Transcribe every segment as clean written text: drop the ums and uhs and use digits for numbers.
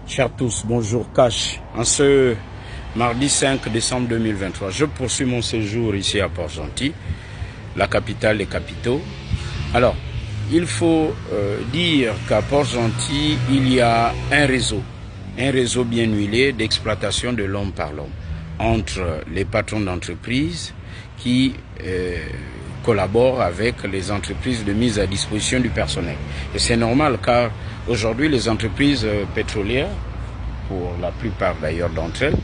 Chers tous, bonjour Cash. En ce mardi 5 décembre 2023, je poursuis mon séjour ici à Port-Gentil, la capitale des capitaux. Alors, il faut dire qu'à Port-Gentil, il y a un réseau bien huilé d'exploitation de l'homme par l'homme, entre les patrons d'entreprises qui collaborent avec les entreprises de mise à disposition du personnel. Et c'est normal car aujourd'hui les entreprises pétrolières, pour la plupart d'ailleurs d'entre elles,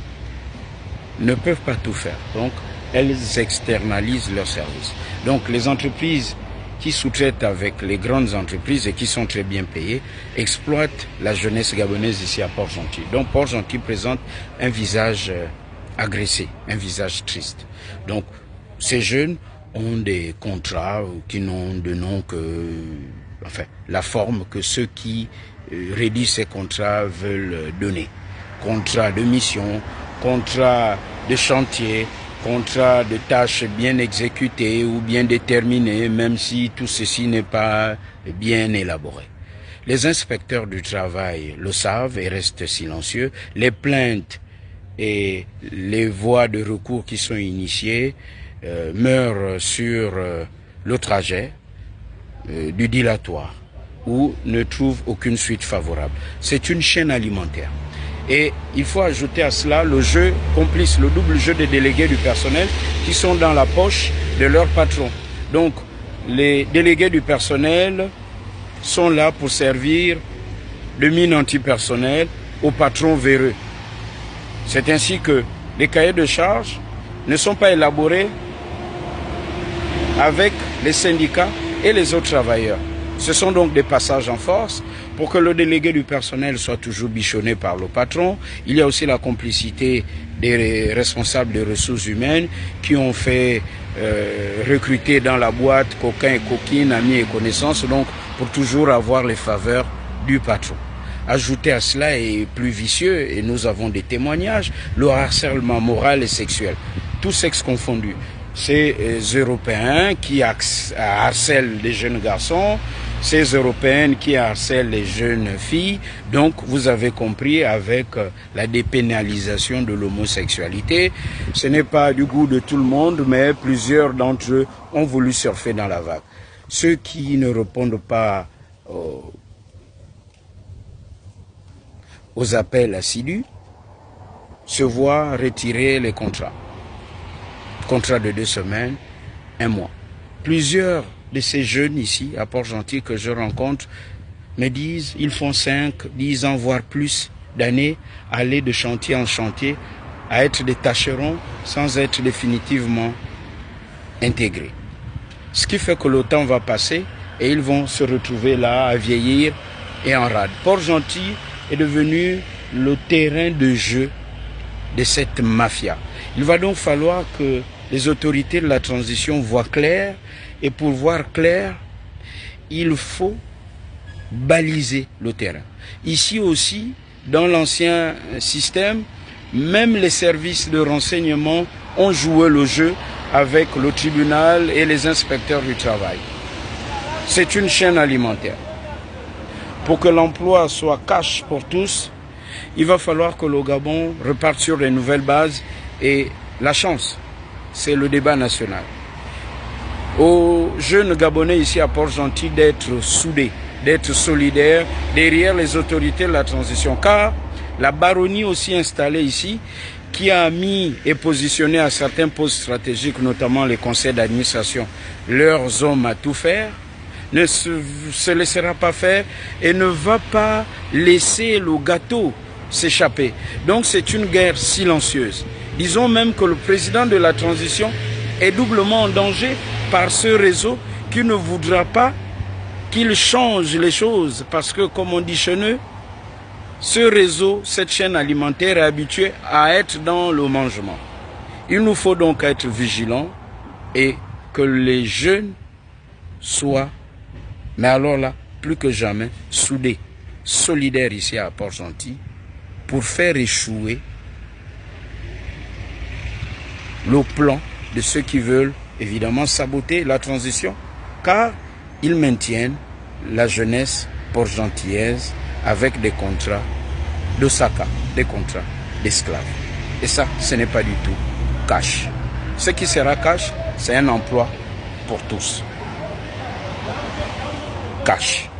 ne peuvent pas tout faire. Donc elles externalisent leurs services. Donc les entreprises qui sous-traitent avec les grandes entreprises et qui sont très bien payées, exploitent la jeunesse gabonaise ici à Port-Gentil. Donc Port-Gentil présente un visage agressé, un visage triste. Donc ces jeunes ont des contrats qui n'ont de nom que, enfin, la forme que ceux qui rédigent ces contrats veulent donner. Contrat de mission, contrat de chantier, contrat de tâches bien exécutées ou bien déterminées, même si tout ceci n'est pas bien élaboré. Les inspecteurs du travail le savent et restent silencieux. Les plaintes et les voies de recours qui sont initiées meurent sur le trajet du dilatoire ou ne trouvent aucune suite favorable. C'est une chaîne alimentaire. Et il faut ajouter à cela le jeu complice, le double jeu des délégués du personnel qui sont dans la poche de leur patron. Donc, les délégués du personnel sont là pour servir de mine antipersonnel au patron véreux. C'est ainsi que les cahiers de charges ne sont pas élaborés avec les syndicats et les autres travailleurs. Ce sont donc des passages en force pour que le délégué du personnel soit toujours bichonné par le patron. Il y a aussi la complicité des responsables des ressources humaines qui ont fait recruter dans la boîte coquins et coquines, amis et connaissances, donc pour toujours avoir les faveurs du patron. Ajouter à cela est plus vicieux et nous avons des témoignages, le harcèlement moral et sexuel, tous sexes confondus. Ces Européens qui harcèlent les jeunes garçons, ces Européennes qui harcèlent les jeunes filles. Donc, vous avez compris, avec la dépénalisation de l'homosexualité, ce n'est pas du goût de tout le monde, mais plusieurs d'entre eux ont voulu surfer dans la vague. Ceux qui ne répondent pas aux appels assidus se voient retirer les contrats. Contrat de 2 semaines, 1 mois. Plusieurs de ces jeunes ici, à Port-Gentil, que je rencontre, me disent, ils font 5, 10 ans, voire plus d'années, à aller de chantier en chantier, à être des tâcherons sans être définitivement intégrés. Ce qui fait que le temps va passer et ils vont se retrouver là à vieillir et en rade. Port-Gentil est devenu le terrain de jeu de cette mafia. Il va donc falloir que les autorités de la transition voient clair, et pour voir clair, il faut baliser le terrain. Ici aussi, dans l'ancien système, même les services de renseignement ont joué le jeu avec le tribunal et les inspecteurs du travail. C'est une chaîne alimentaire. Pour que l'emploi soit cash pour tous, il va falloir que le Gabon reparte sur de nouvelles bases et la chance, c'est le débat national. Aux jeunes Gabonais ici à Port-Gentil d'être soudés, d'être solidaires derrière les autorités de la transition. Car la baronnie aussi installée ici, qui a mis et positionné à certains postes stratégiques, notamment les conseils d'administration, leurs hommes à tout faire, ne se laissera pas faire et ne va pas laisser le gâteau s'échapper. Donc c'est une guerre silencieuse. Disons même que le président de la transition est doublement en danger par ce réseau qui ne voudra pas qu'il change les choses. Parce que, comme on dit chez nous, ce réseau, cette chaîne alimentaire est habituée à être dans le mangement. Il nous faut donc être vigilants et que les jeunes soient, mais alors là, plus que jamais, soudés, solidaires ici à Port-Gentil, pour faire échouer le plan de ceux qui veulent évidemment saboter la transition, car ils maintiennent la jeunesse port-gentillaise avec des contrats d'Osaka, des contrats d'esclaves. Et ça, ce n'est pas du tout cash. Ce qui sera cash, c'est un emploi pour tous. Cash.